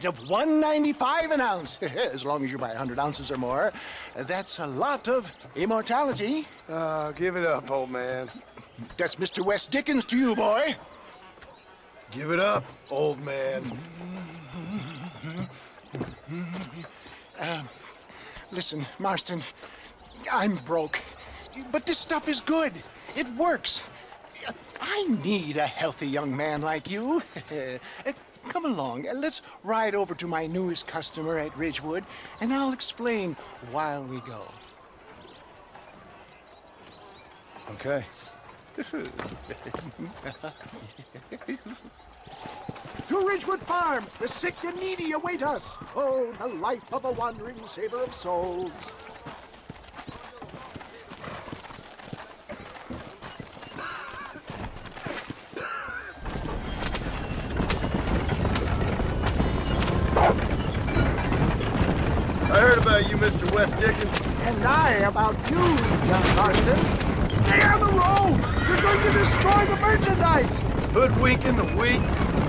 of $1.95 an ounce. As long as you buy 100 ounces or more. That's a lot of immortality. Give it up, old man. That's Mr. West Dickens to you, boy. Give it up, old man. Listen, Marston, I'm broke. But this stuff is good. It works. I need a healthy young man like you. Come along, let's ride over to my newest customer at Ridgewood, and I'll explain while we go. Okay. To Ridgewood Farm, the sick and needy await us. Oh, the life of a wandering saver of souls. I heard about you, Mr. West Dickens. And I about you, John Marston. Stay on the road! You're going to destroy the merchandise! Hoodwinking the weak,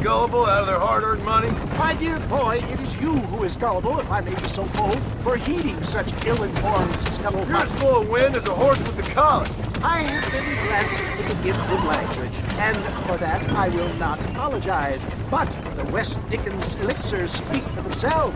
gullible out of their hard-earned money. My dear boy, it is you who is gullible, if I may be so bold, for heeding such ill-informed scuttlebutt. You're as full of wind as a horse with the collar. I have been blessed with the gift of language, and for that I will not apologize. But the West Dickens elixirs speak for themselves.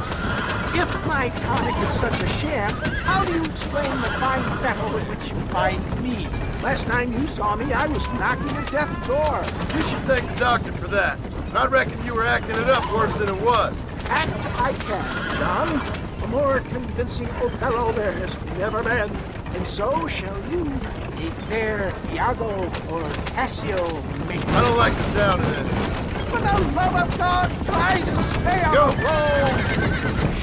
If my tonic is such a sham, how do you explain the fine fettle in which you find me? Last time you saw me, I was knocking at death's door. You should thank the doctor for that. I reckon you were acting it up worse than it was. Act I can, John. A more convincing Othello there has never been. And so shall you, a fair Iago or Cassio make. I don't like the sound of this. For the love of God, try to stay on the road.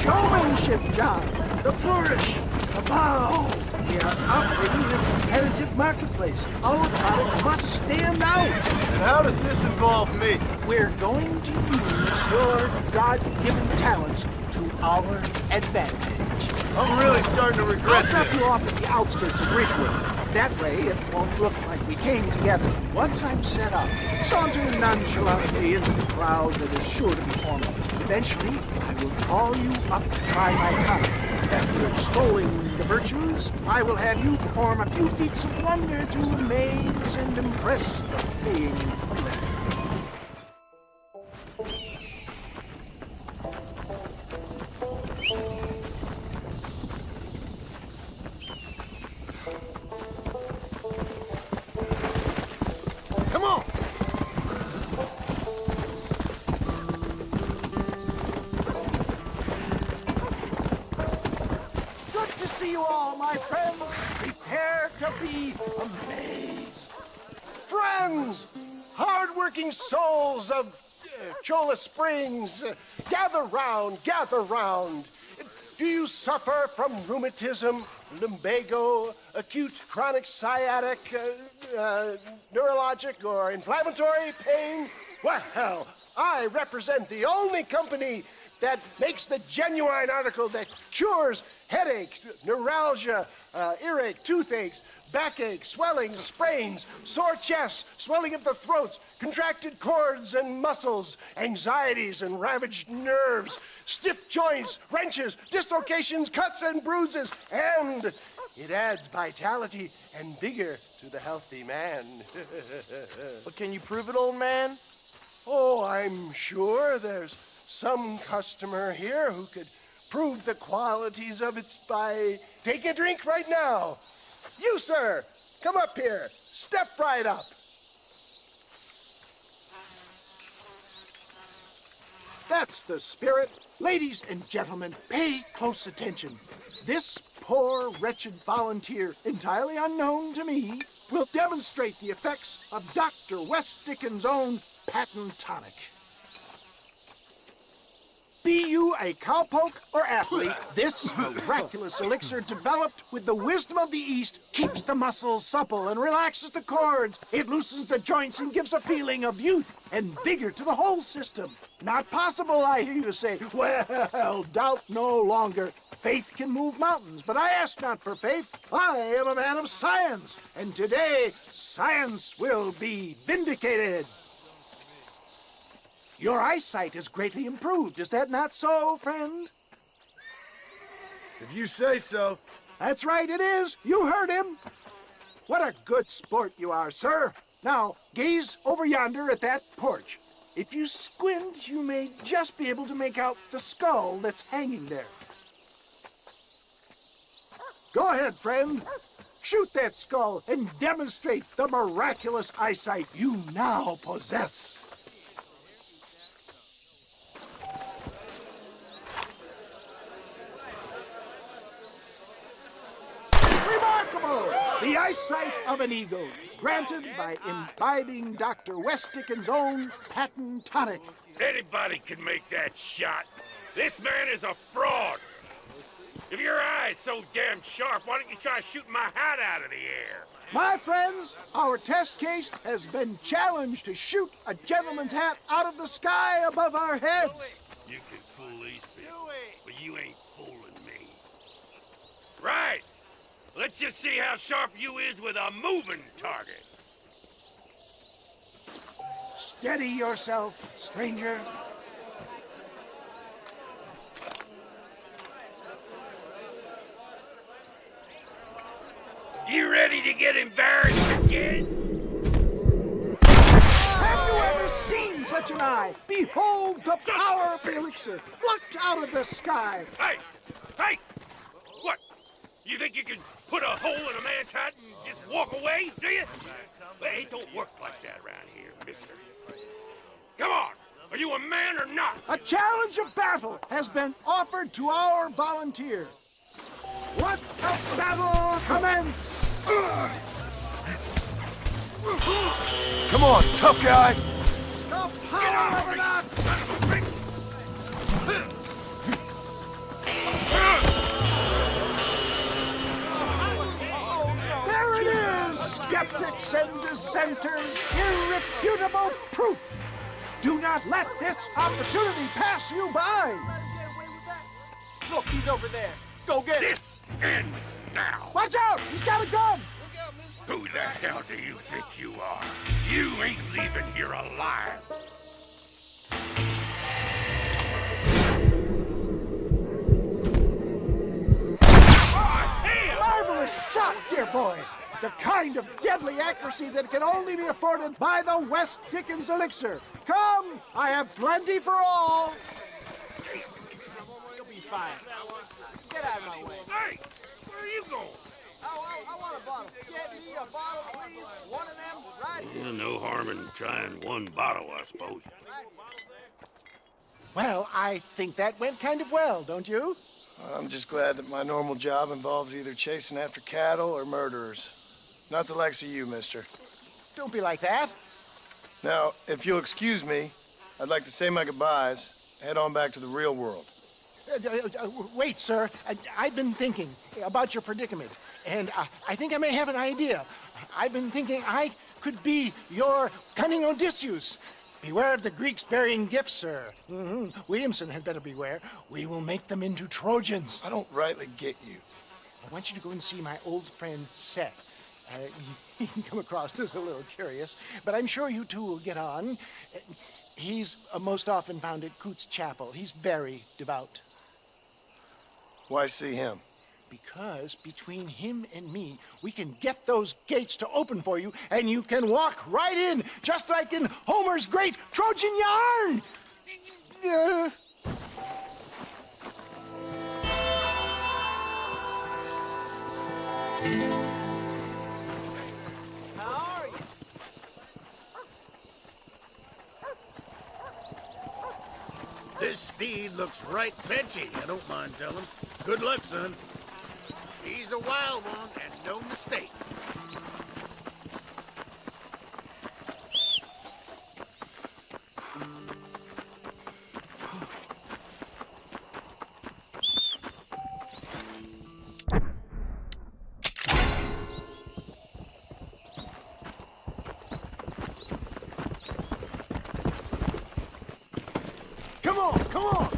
Showmanship, John. The flourish, the bow. We are operating in a competitive marketplace. Our product must stand out. And how does this involve me? We're going to use your God-given talents to our advantage. I'm really starting to regret I'll drop this. you off at the outskirts of Ridgewood. That way, it won't look like we came together. Once I'm set up, saunter nonchalantly into the crowd that is sure to be formal. Eventually, I will call you up to try my tonic. After extolling the virtues, I will have you perform a few feats of wonder to amaze and impress the paying public. Come on! Good to see you all, my friends. Prepare to be amazed. Friends, hard-working souls of Cholla Springs, gather round, gather round. Do you suffer from rheumatism, lumbago, acute chronic sciatic, neurologic, or inflammatory pain? Well, I represent the only company that makes the genuine article that cures headache, neuralgia, earache, toothaches, backache, swelling, sprains, sore chests, swelling of the throats, contracted cords and muscles, anxieties and ravaged nerves, stiff joints, wrenches, dislocations, cuts and bruises, and it adds vitality and vigor to the healthy man. But can you prove it, old man? Oh, I'm sure there's some customer here who could prove the qualities of it by taking a drink right now. You, sir, come up here. Step right up. That's the spirit. Ladies and gentlemen, pay close attention. This poor, wretched volunteer, entirely unknown to me, will demonstrate the effects of Dr. West Dickens' own patent tonic. Be you a cowpoke or athlete, this miraculous elixir developed with the wisdom of the East keeps the muscles supple and relaxes the cords. It loosens the joints and gives a feeling of youth and vigor to the whole system. Not possible, I hear you say. Well, doubt no longer. Faith can move mountains, but I ask not for faith. I am a man of science, and today science will be vindicated. Your eyesight is greatly improved. Is that not so, friend? If you say so. That's right, it is. You heard him. What a good sport you are, sir. Now, gaze over yonder at that porch. If you squint, you may just be able to make out the skull that's hanging there. Go ahead, friend. Shoot that skull and demonstrate the miraculous eyesight you now possess. Remarkable! The eyesight of an eagle, granted by imbibing Dr. West Dickens' own patent tonic. Anybody can make that shot. This man is a fraud. If your eye's so damn sharp, why don't you try shooting my hat out of the air? My friends, our test case has been challenged to shoot a gentleman's hat out of the sky above our heads. You can fool these people, but you ain't fooling me. Right. Let's just see how sharp you is with a moving target. Steady yourself, stranger. You ready to get embarrassed again? Have you ever seen such an eye? Behold the power of the elixir, plucked out of the sky. Hey! Hey! What? You think you can put a hole in a man's hat and just walk away, do you? Well, it don't work like that around here, mister. Come on! Are you a man or not? A challenge of battle has been offered to our volunteer. Let the battle commence! Come on, tough guy. The power of an ox! There it is, skeptics and dissenters, irrefutable proof. Do not let this opportunity pass you by. Look, he's over there. Go get him. This ends now. Watch out, he's got a gun. Who the hell do you think you are? You ain't leaving here alive. Marvelous shot, dear boy. The kind of deadly accuracy that can only be afforded by the West Dickens Elixir. Come, I have plenty for all. You'll be fine. Get out of my way. Hey, where are you going? I want a bottle. Get me a bottle, please. One of them, right? No harm in trying one bottle, I suppose. Well, I think that went kind of well, don't you? I'm just glad that my normal job involves either chasing after cattle or murderers. Not the likes of you, mister. Don't be like that. Now, if you'll excuse me, I'd like to say my goodbyes, head on back to the real world. Wait, sir. I've been thinking about your predicament, and I think I may have an idea. I've been thinking I could be your cunning Odysseus. Beware of the Greeks bearing gifts, sir. Williamson had better beware. We will make them into Trojans. I don't rightly get you. I want you to go and see my old friend Seth. He can come across as a little curious, but I'm sure you two will get on. He's most often found at Coots Chapel. He's very devout. Why see him? Because between him and me, we can get those gates to open for you, and you can walk right in, just like in Homer's great Trojan yarn. How are you? This steed looks right Benji, I don't mind telling. Good luck, son. He's a wild one, and no mistake. Come on, come on.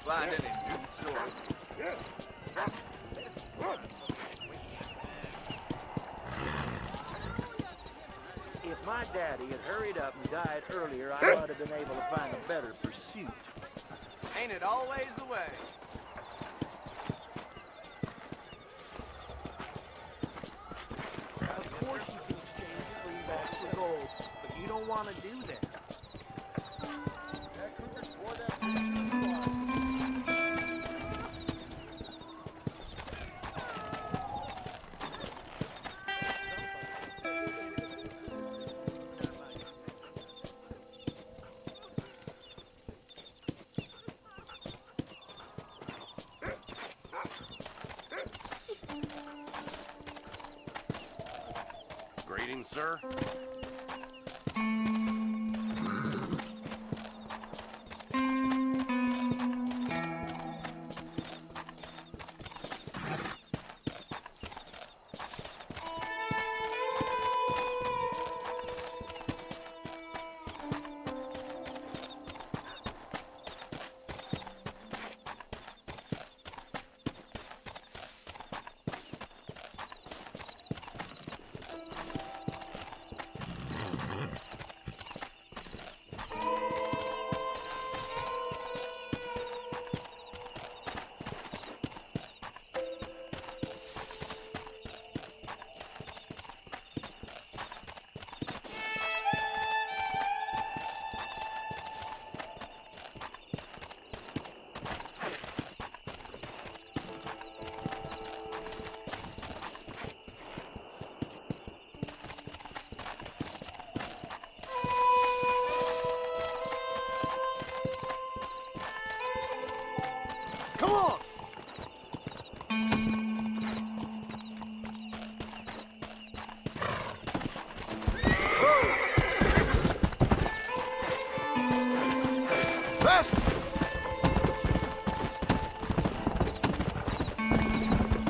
find any new stories. If my daddy had hurried up and died earlier, I might have been able to find a better pursuit. Ain't it always the way? Of course you can exchange greenbacks for gold, but you don't want to do that. Greetings, sir. Come on! Fast!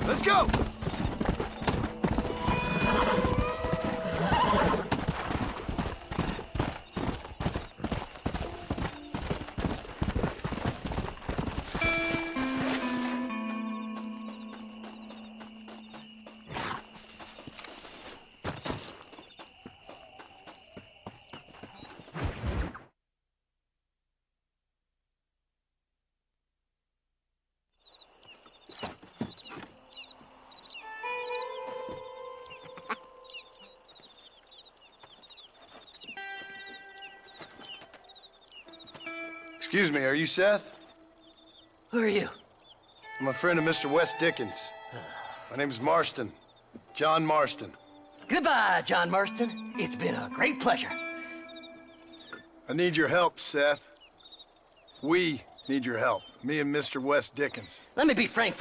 Let's go! Excuse me, are you Seth? Who are you? I'm a friend of Mr. Wes Dickens. My name's Marston. John Marston. Goodbye, John Marston. It's been a great pleasure. I need your help, Seth. We need your help. Me and Mr. Wes Dickens. Let me be frank.